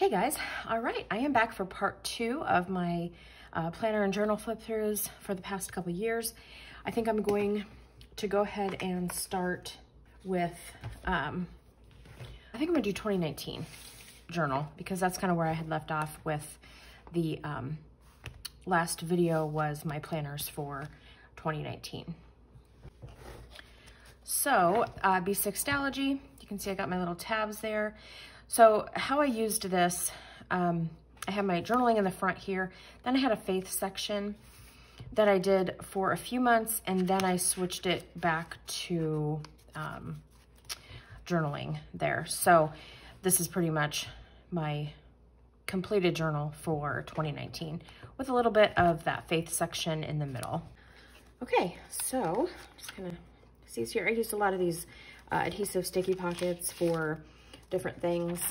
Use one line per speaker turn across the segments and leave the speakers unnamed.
Hey guys, all right, I am back for part 2 of my planner and journal flip throughs for the past couple years. I think I'm going to go ahead and start with, I think I'm gonna do 2019 journal because that's kind of where I had left off with the last video was my planners for 2019. So B6 Stalogy, you can see I got my little tabs there. So how I used this, I have my journaling in the front here. Then I had a faith section that I did for a few months, and then I switched it back to journaling there. So this is pretty much my completed journal for 2019 with a little bit of that faith section in the middle. Okay, so just gonna see here. I used a lot of these adhesive sticky pockets for different things.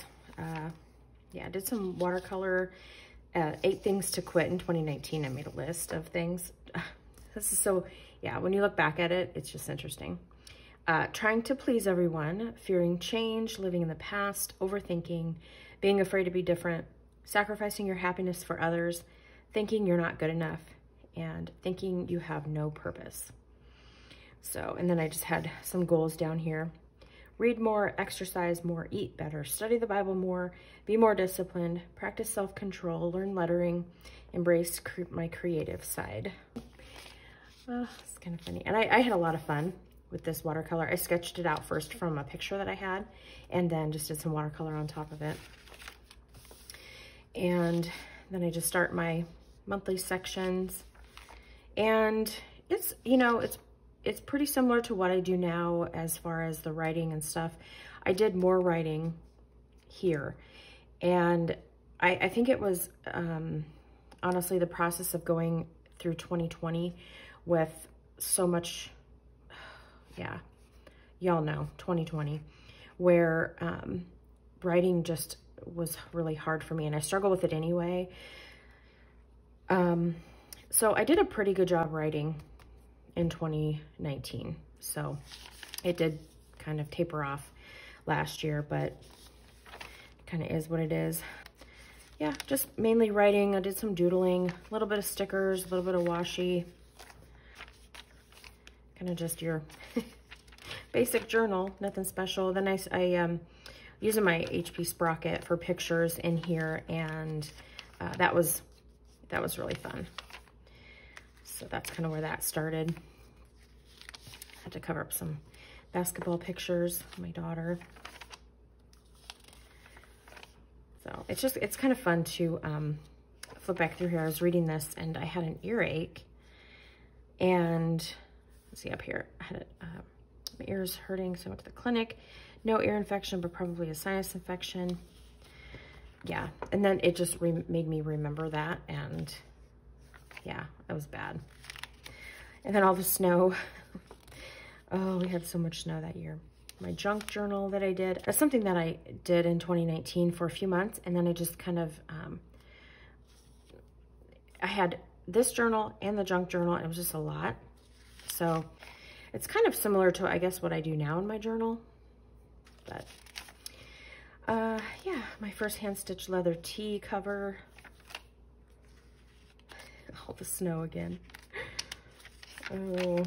Yeah, I did some watercolor, 8 things to quit in 2019. I made a list of things. This is so, yeah, when you look back at it, it's just interesting. Trying to please everyone, fearing change, living in the past, overthinking, being afraid to be different, sacrificing your happiness for others, thinking you're not good enough, and thinking you have no purpose. So, and then I just had some goals down here. Read more, exercise more, eat better, study the Bible more, be more disciplined, practice self-control, learn lettering, embrace my creative side. It's kind of funny. And I had a lot of fun with this watercolor. I sketched it out first from a picture that I had, and then just did some watercolor on top of it. And then I just start my monthly sections. And it's, you know, it's pretty similar to what I do now as far as the writing and stuff. I did more writing here. And I think it was, honestly, the process of going through 2020 with so much, yeah, y'all know, 2020, where writing just was really hard for me. And I struggle with it anyway. So I did a pretty good job writing in 2019. So it did kind of taper off last year, but kind of is what it is. Yeah, just mainly writing. I did some doodling, a little bit of stickers, a little bit of washi. Kind of just your basic journal, nothing special. Then I using my HP Sprocket for pictures in here, and that was really fun. So that's kind of where that started. Had to cover up some basketball pictures of my daughter. So it's kind of fun to flip back through here. I was reading this and I had an earache, and let's see up here, I had my ears hurting, so I went to the clinic. No ear infection, but probably a sinus infection. Yeah, and then it just made me remember that, and yeah, that was bad. And then all the snow. Oh, we had so much snow that year. My junk journal that I did. That's something that I did in 2019 for a few months, and then I just kind of, I had this journal and the junk journal, and it was just a lot. So it's kind of similar to, I guess, what I do now in my journal. But yeah, my first hand-stitched leather tee cover. All the snow again. Oh.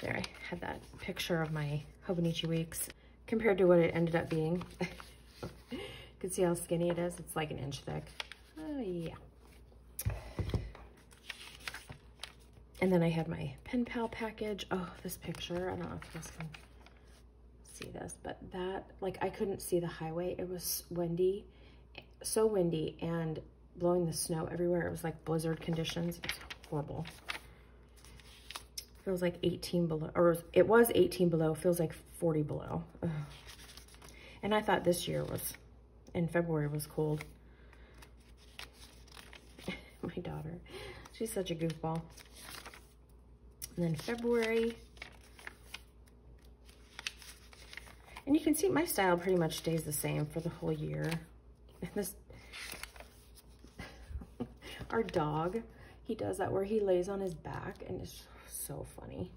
There, I had that picture of my Hobonichi weeks compared to what it ended up being. You can see how skinny it is. It's like an inch thick. Oh, yeah. And then I had my pen pal package. Oh, this picture. I don't know if you guys can see this, but that, like, I couldn't see the highway. It was windy, so windy, and blowing the snow everywhere. It was like blizzard conditions. It's horrible. Feels like 18 below, or it was 18 below, feels like 40 below. Ugh. And I thought this year was, in February, was cold. My daughter, she's such a goofball. And then February. And you can see my style pretty much stays the same for the whole year. And this, our dog, he does that where he lays on his back, and it's so funny.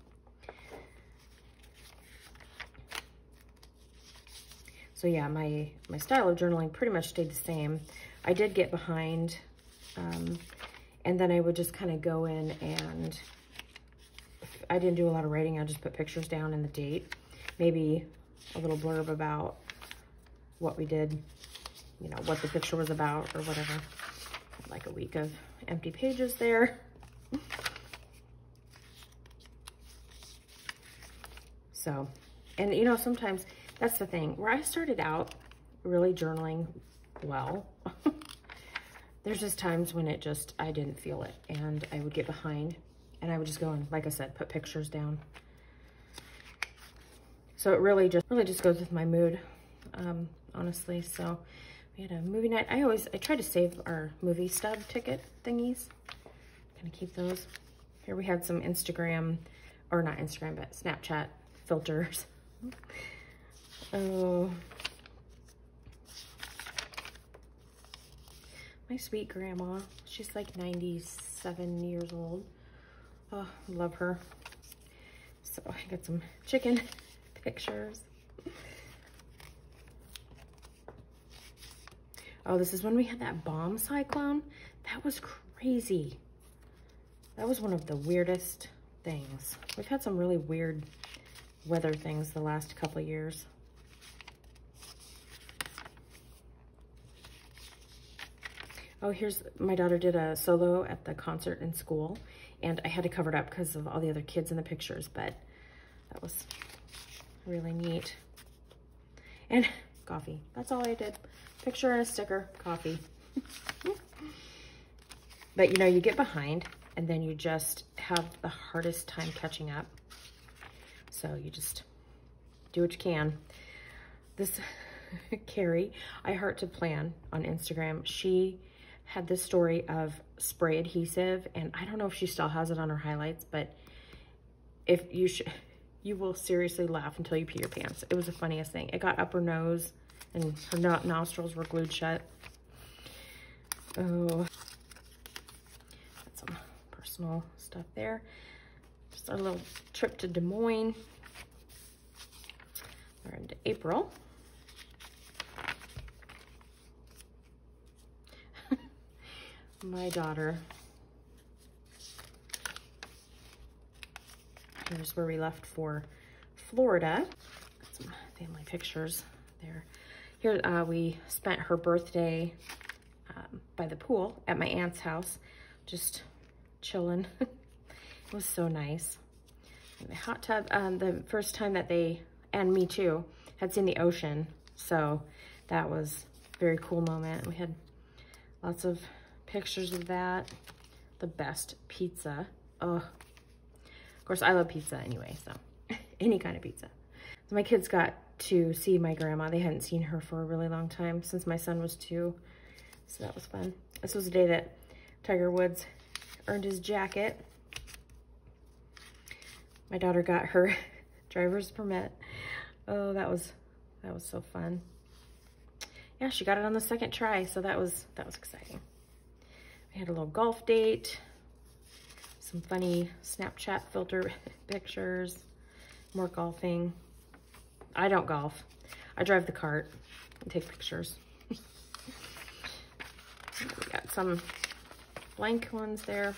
So yeah, my style of journaling pretty much stayed the same. I did get behind, and then I would just kind of go in, and I didn't do a lot of writing. I just put pictures down and the date, maybe a little blurb about what we did, you know, what the picture was about or whatever. Like a week of empty pages there. So, and you know, sometimes that's the thing where I started out really journaling well. There's just times when I didn't feel it, and I would get behind, and I would just go and, like I said, put pictures down. So it really just goes with my mood, honestly. So we had a movie night. I try to save our movie stub ticket thingies. Kind of keep those. Here we had some Instagram, or not Instagram, but Snapchat filters. Oh, my sweet grandma. She's like 97 years old. Oh, love her. So I got some chicken pictures. Oh, this is when we had that bomb cyclone. That was crazy. That was one of the weirdest things. We've had some really weird weather things the last couple of years. Oh, my daughter did a solo at the concert in school, and I had to cover it up because of all the other kids in the pictures, but that was really neat. And coffee. That's all I did. Picture and a sticker, coffee. But you know, you get behind, and then you just have the hardest time catching up. So you just do what you can. This Carrie, I Heart to Plan on Instagram, she had this story of spray adhesive, and I don't know if she still has it on her highlights, but if you will seriously laugh until you pee your pants. It was the funniest thing. It got up her nose, and her nostrils were glued shut. Oh, got some personal stuff there. Just our little trip to Des Moines. We're into April. My daughter. Here's where we left for Florida. Got some family pictures there. Here we spent her birthday by the pool at my aunt's house, just chilling. It was so nice. In the hot tub, the first time that they, and me too, had seen the ocean. So that was a very cool moment. We had lots of pictures of that. The best pizza. Oh, of course I love pizza anyway, so any kind of pizza. So my kids got to see my grandma. They hadn't seen her for a really long time, since my son was 2. So that was fun. This was the day that Tiger Woods earned his jacket. My daughter got her driver's permit. Oh, that was so fun. Yeah, she got it on the 2nd try, so that was exciting. We had a little golf date, some funny Snapchat filter pictures, more golfing. I don't golf. I drive the cart and take pictures. We got some blank ones there.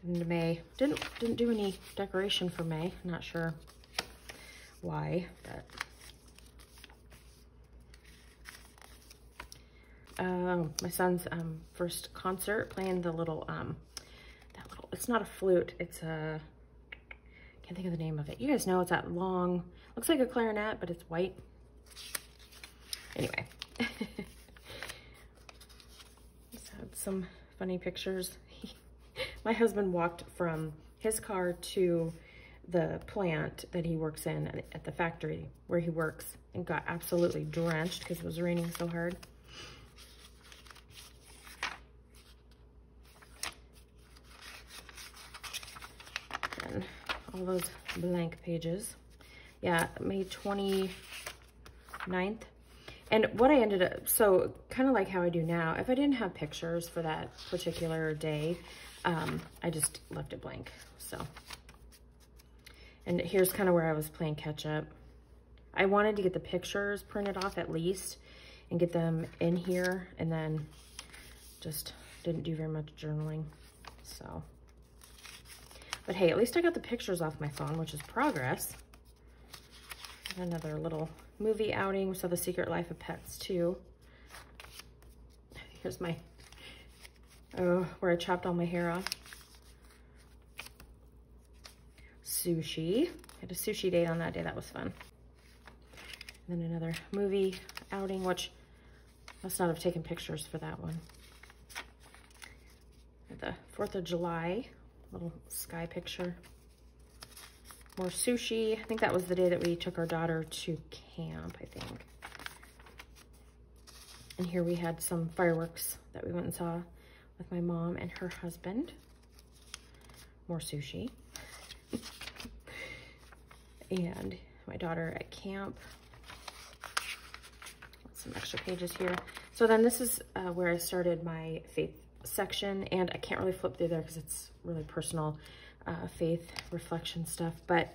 Into May. Didn't do any decoration for May. Not sure why, but my son's first concert, playing the little it's not a flute, it's a, can't think of the name of it. You guys know it's that long, looks like a clarinet, but it's white. Anyway. Just had some funny pictures. My husband walked from his car to the plant that he works in at the factory where he works, and got absolutely drenched because it was raining so hard. And all those blank pages. Yeah, May 29th. And what I ended up, so kind of like how I do now, if I didn't have pictures for that particular day, I just left it blank. So, and here's kind of where I was playing catch up. I wanted to get the pictures printed off at least and get them in here, and then just didn't do very much journaling, so. But hey, at least I got the pictures off my phone, which is progress. Another little movie outing. We saw The Secret Life of Pets 2. Here's my, where I chopped all my hair off. Sushi. Had a sushi date on that day. That was fun. And then another movie outing, which must not have taken pictures for that one. The 4th of July, little sky picture. More sushi. I think that was the day that we took our daughter to camp, I think. And here we had some fireworks that we went and saw with my mom and her husband. More sushi. And my daughter at camp. Some extra pages here. So then this is where I started my faith section, and I can't really flip through there because it's really personal faith reflection stuff. But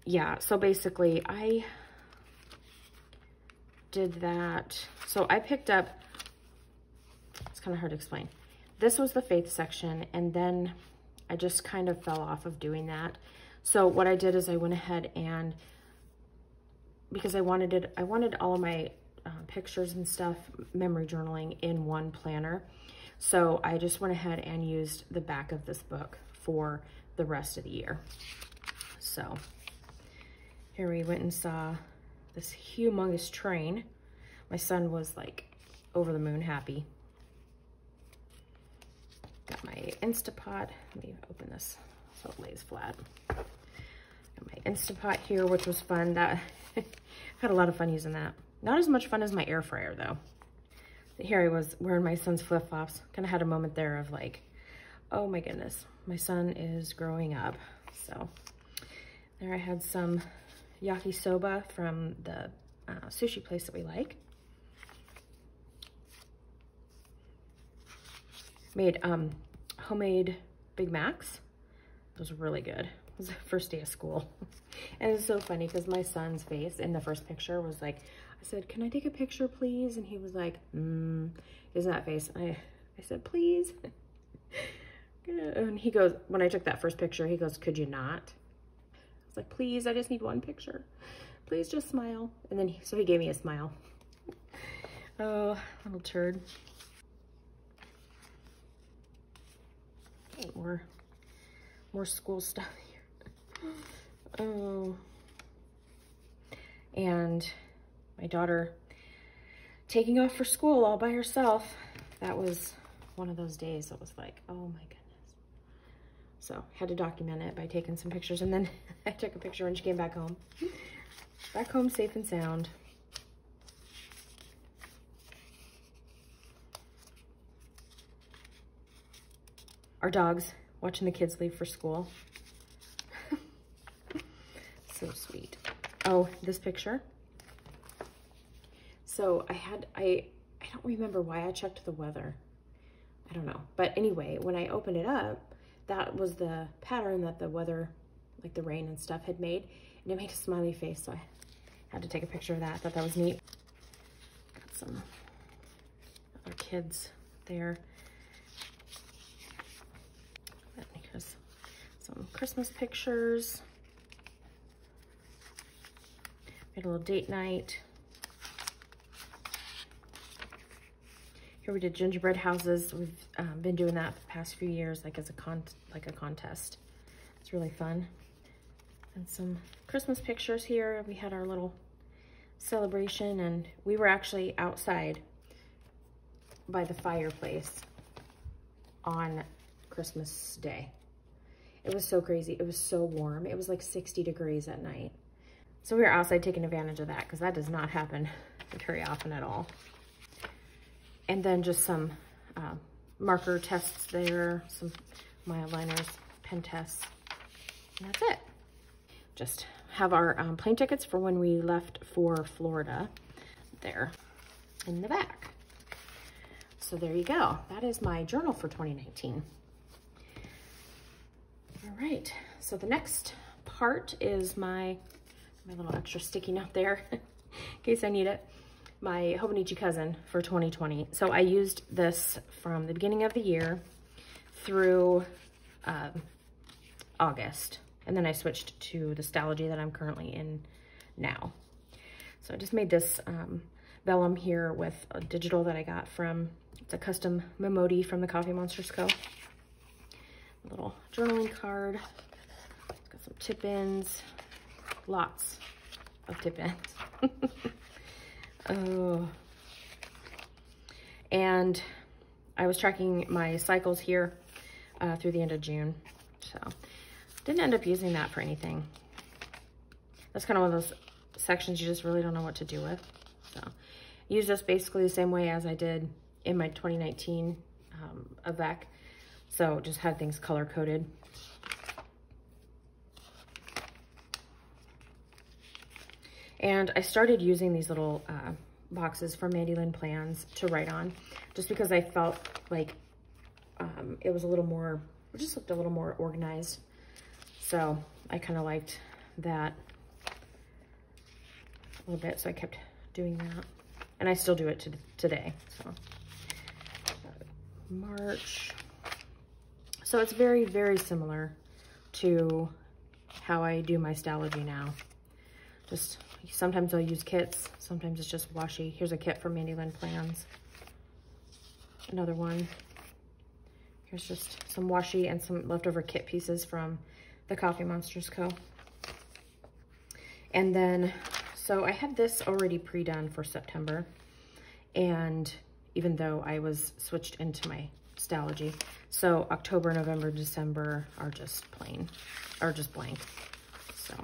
yeah, so basically I did that. So I picked up, it's kind of hard to explain. This was the faith section, and then I just kind of fell off of doing that. So what I did is I went ahead and, because I wanted all of my pictures and stuff, memory journaling in one planner. So I just went ahead and used the back of this book for the rest of the year. So here we went and saw this humongous train. My son was like over the moon happy. Got my Instapot. Let me open this so it lays flat. Got my Instapot here, which was fun. That had a lot of fun using that. Not as much fun as my air fryer though. Here I was wearing my son's flip-flops. Kind of had a moment there of like, oh my goodness, my son is growing up. So there I had some yakisoba from the sushi place that we like. Made homemade Big Macs. It was really good. It was the first day of school. And it's so funny because my son's face in the first picture was like, I said, can I take a picture, please? And he was like, isn't that face? I said, please. And he goes, when I took that first picture, he goes, could you not? I was like, please, I just need one picture. Please just smile. And then, so he gave me a smile. Oh, little turd. Okay, more school stuff here. Oh. And my daughter taking off for school all by herself. That was one of those days that was like, oh my goodness. So had to document it by taking some pictures, and then I took a picture when she came back home. Back home safe and sound. Our dogs watching the kids leave for school. So sweet. Oh, this picture. So I don't remember why I checked the weather. I don't know. But anyway, when I opened it up, that was the pattern that the weather, like the rain and stuff, had made. And it made a smiley face, so I had to take a picture of that. I thought that was neat. Got some other kids there. And here's some Christmas pictures. We had a little date night. Here we did gingerbread houses. We've been doing that the past few years, like as a contest. It's really fun. And some Christmas pictures here. We had our little celebration, and we were actually outside by the fireplace on Christmas Day. It was so crazy. It was so warm. It was like 60 degrees at night. So we were outside taking advantage of that, because that does not happen very often at all. And then just some marker tests there, some mile liners, pen tests, and that's it. Just have our plane tickets for when we left for Florida there in the back. So there you go. That is my journal for 2019. All right, so the next part is my my little extra sticky note there in case I need it. My Hobonichi cousin for 2020. So I used this from the beginning of the year through August. And then I switched to the Stalogy that I'm currently in now. So I just made this vellum here with a digital that I got from, it's a custom Memoti from the Coffee Monsters Co. A little journaling card. It's got some tip-ins, lots of tip-ins. Oh. And I was tracking my cycles here through the end of June. So didn't end up using that for anything. That's kind of one of those sections you just really don't know what to do with. So use this basically the same way as I did in my 2019 Avec. So just had things color coded. And I started using these little boxes from Mandy Lynn Plans to write on, just because I felt like it was a little more, it just looked a little more organized. So I kind of liked that a little bit, so I kept doing that. And I still do it today, so. March. So it's very, very similar to how I do my Stalogy now. Just, sometimes I'll use kits, sometimes it's just washi. Here's a kit from Mandy Lynn Plans. Another one. Here's just some washi and some leftover kit pieces from the Coffee Monsters Co. And then, so I had this already pre-done for September. And even though I was switched into my Stalogy. So October, November, December are just plain, or just blank. So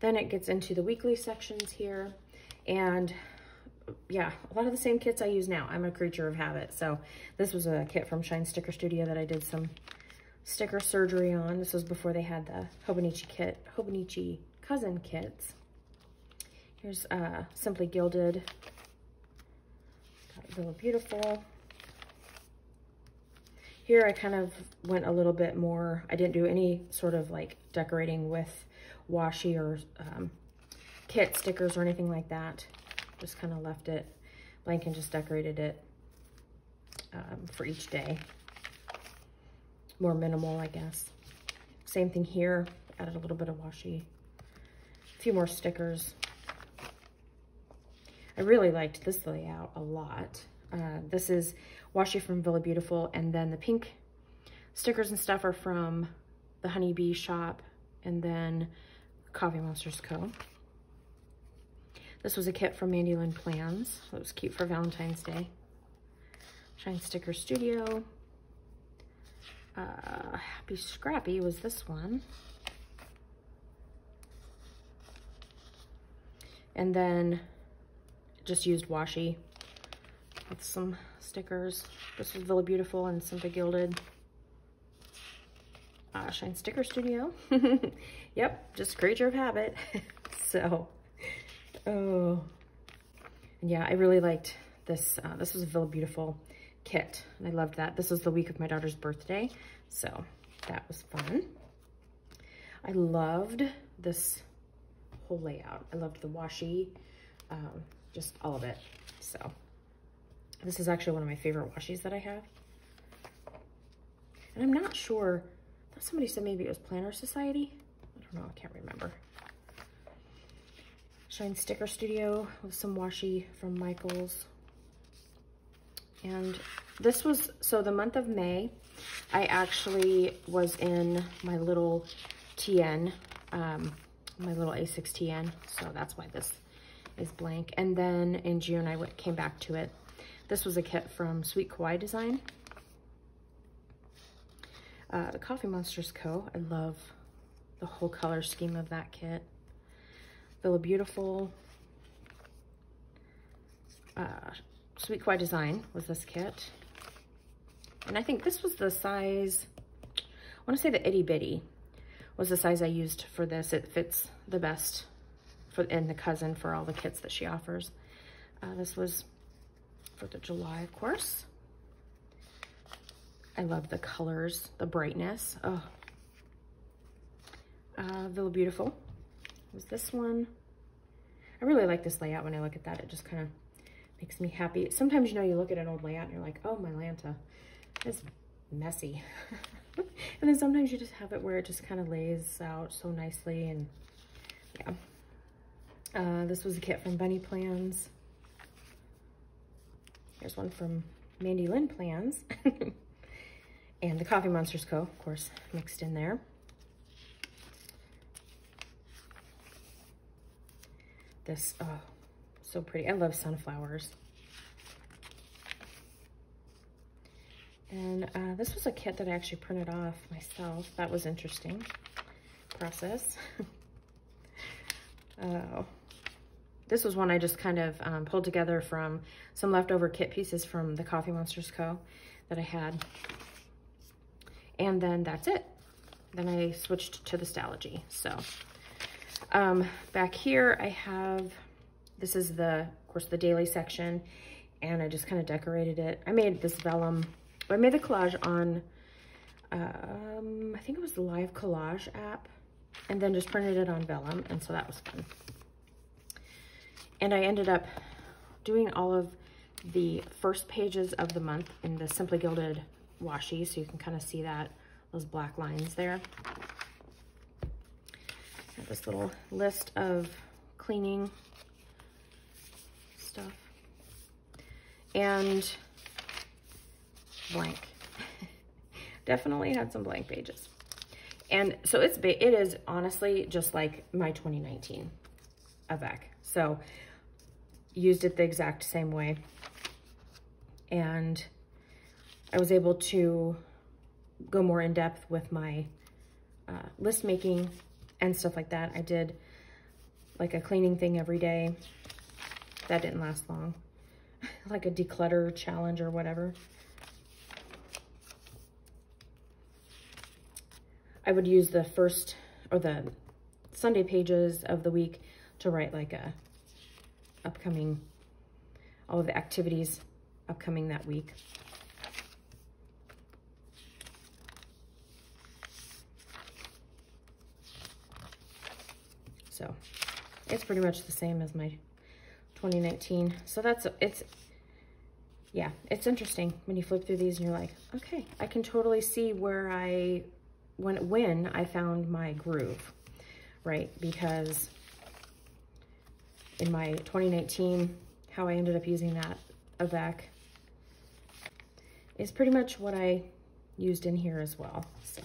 then it gets into the weekly sections here. And yeah, a lot of the same kits I use now. I'm a creature of habit. So this was a kit from Shine Sticker Studio that I did some sticker surgery on. This was before they had the Hobonichi kit, Hobonichi cousin kits. Here's Simply Gilded. Got Really Beautiful. Here I kind of went a little bit more, I didn't do any sort of like decorating with washi or kit stickers or anything like that. Just kind of left it blank and just decorated it for each day. More minimal, I guess. Same thing here, added a little bit of washi. A few more stickers. I really liked this layout a lot. This is washi from Really Beautiful, and then the pink stickers and stuff are from the Honeybee shop, and then Coffee Monsters Co. This was a kit from Mandy Lynn Plans. It was cute for Valentine's Day. Shine Sticker Studio. Happy Scrappy was this one. And then just used washi with some stickers. This was Really Beautiful and Simply Gilded. Shine Sticker Studio. Yep, just creature of habit. So, oh. And yeah, I really liked this. This was a Really Beautiful kit, and I loved that. This was the week of my daughter's birthday, so that was fun. I loved this whole layout. I loved the washi, just all of it. So this is actually one of my favorite washis that I have. And I'm not sure, I thought somebody said maybe it was Planner Society. I don't know, I can't remember. Shine Sticker Studio with some washi from Michaels. And this was, so the month of May, I actually was in my little TN, my little A6 TN. So that's why this is blank. And then in June, I came back to it. This was a kit from Sweet Kawaii Design. The Coffee Monsters Co. I love the whole color scheme of that kit. Really Beautiful. Sweet Kawaii Design was this kit. And I think this was the size, I want to say the itty bitty was the size I used for this. It fits the best for in the cousin for all the kits that she offers. This was 4th of July, of course. I love the colors, the brightness. Oh, Really Beautiful. was this one. I really like this layout. When I look at that, it just kind of makes me happy. Sometimes, you know, you look at an old layout and you're like, oh, my Lanta, it's messy. And then sometimes you just have it where it just kind of lays out so nicely. And yeah. This was a kit from Bunny Plans. Here's one from Mandy Lynn Plans. And the Coffee Monsters Co., of course, mixed in there. This, oh, so pretty. I love sunflowers. And this was a kit that I actually printed off myself. That was interesting process. This was one I just kind of pulled together from some leftover kit pieces from the Coffee Monsters Co. that I had. And then that's it. Then I switched to the Stalogy. So back here I have, this is the, of course, the daily section, and I just kind of decorated it. I made this vellum. I made the collage on, I think it was the Live Collage app, and then just printed it on vellum, and so that was fun. And I ended up doing all of the first pages of the month in the Simply Gilded washi, so you can kind of see that, those black lines there. Got this little list of cleaning stuff. And blank. Definitely had some blank pages. And so it is honestly just like my 2019 Avec. So used it the exact same way. And I was able to go more in depth with my list making and stuff like that. I did like a cleaning thing every day. That didn't last long. Like a declutter challenge or whatever. I would use the first or the Sunday pages of the week to write like a upcoming, all of the activities upcoming that week. So it's pretty much the same as my 2019. So that's, yeah, it's interesting when you flip through these and you're like, okay, I can totally see where when I found my groove, right? Because in my 2019, how I ended up using that Avec is pretty much what I used in here as well. So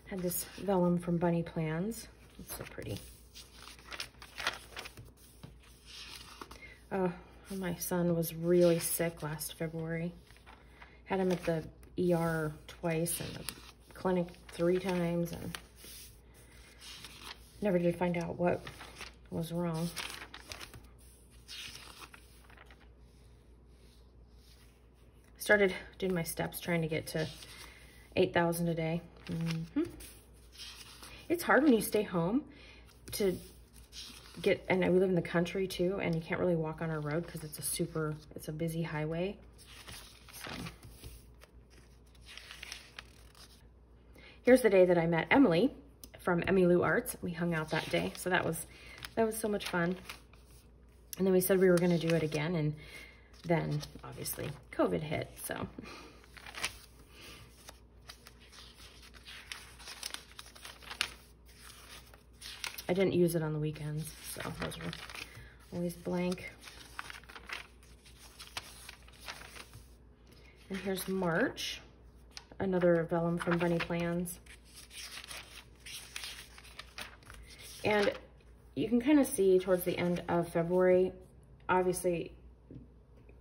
had this vellum from Bunny Plans. It's so pretty. Oh, my son was really sick last February. Had him at the ER twice and the clinic 3 times, and never did find out what was wrong. Started doing my steps, trying to get to 8,000 a day. It's hard when you stay home to get, and we live in the country too, and you can't really walk on our road because it's a busy highway. So. Here's the day that I met Emily from Emmylou Arts. We hung out that day, so that was so much fun. And then we said we were going to do it again, and then obviously COVID hit, so. I didn't use it on the weekends, so those were always blank. And here's March, another vellum from Bunny Plans. And you can kind of see towards the end of February, obviously,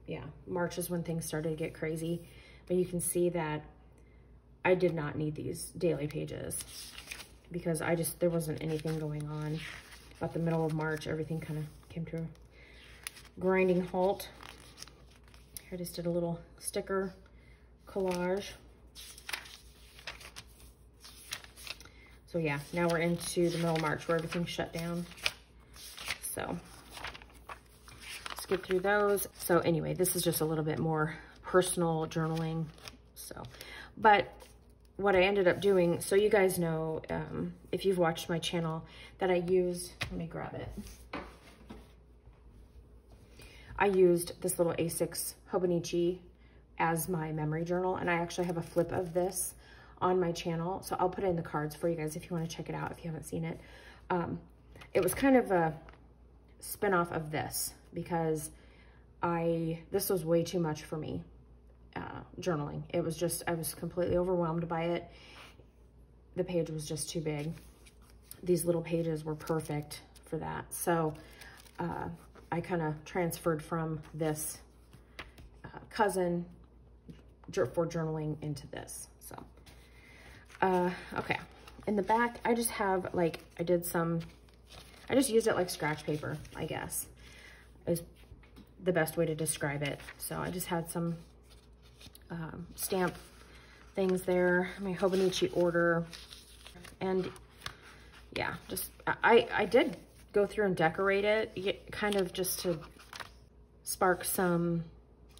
yeah, March is when things started to get crazy, but you can see that I did not need these daily pages because there wasn't anything going on. About the middle of March, everything kind of came to a grinding halt. Here I just did a little sticker collage. So yeah, now we're into the middle of March where everything's shut down. So skip through those. So anyway, this is just a little bit more personal journaling. So, but what I ended up doing, so you guys know, if you've watched my channel, that I used, let me grab it. I used this little A6 Hobonichi as my memory journal, and I actually have a flip of this on my channel, so I'll put it in the cards for you guys if you want to check it out if you haven't seen it. It was kind of a spin-off of this because this was way too much for me, journaling. It was just, I was completely overwhelmed by it. The page was just too big. These little pages were perfect for that. So I kind of transferred from this cousin for journaling into this. So, okay. In the back, I just have like, I just used it like scratch paper, I guess, is the best way to describe it. So I just had some stamp things there, my Hobonichi order, and yeah, just, I did go through and decorate it, kind of just to spark some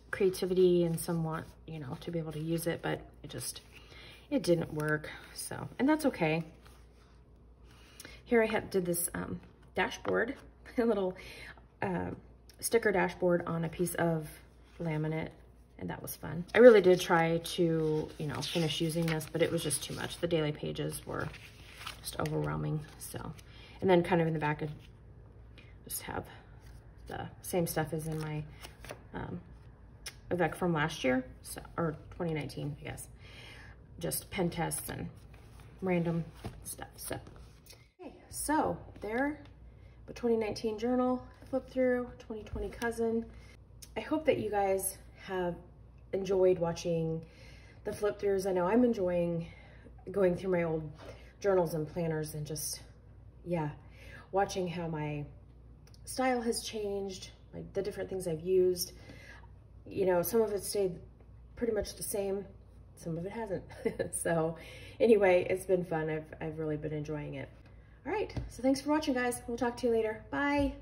creativity and somewhat, you know, to be able to use it, but it didn't work, so, and that's okay. Here I did this dashboard, a little sticker dashboard on a piece of laminate, and that was fun. I really did try to, you know, finish using this, but it was just too much. The daily pages were just overwhelming, so. And then kind of in the back, I just have the same stuff as in my Avec from last year, so, or 2019, I guess. Just pen tests and random stuff, so. Okay, so there, the 2019 journal, flip through, 2020 cousin. I hope that you guys have enjoyed watching the flip throughs. I know I'm enjoying going through my old journals and planners and just, yeah, watching how my style has changed, like the different things I've used. You know, some of it stayed pretty much the same, some of it hasn't. So anyway, it's been fun. I've really been enjoying it. All right, so thanks for watching, guys. We'll talk to you later. Bye.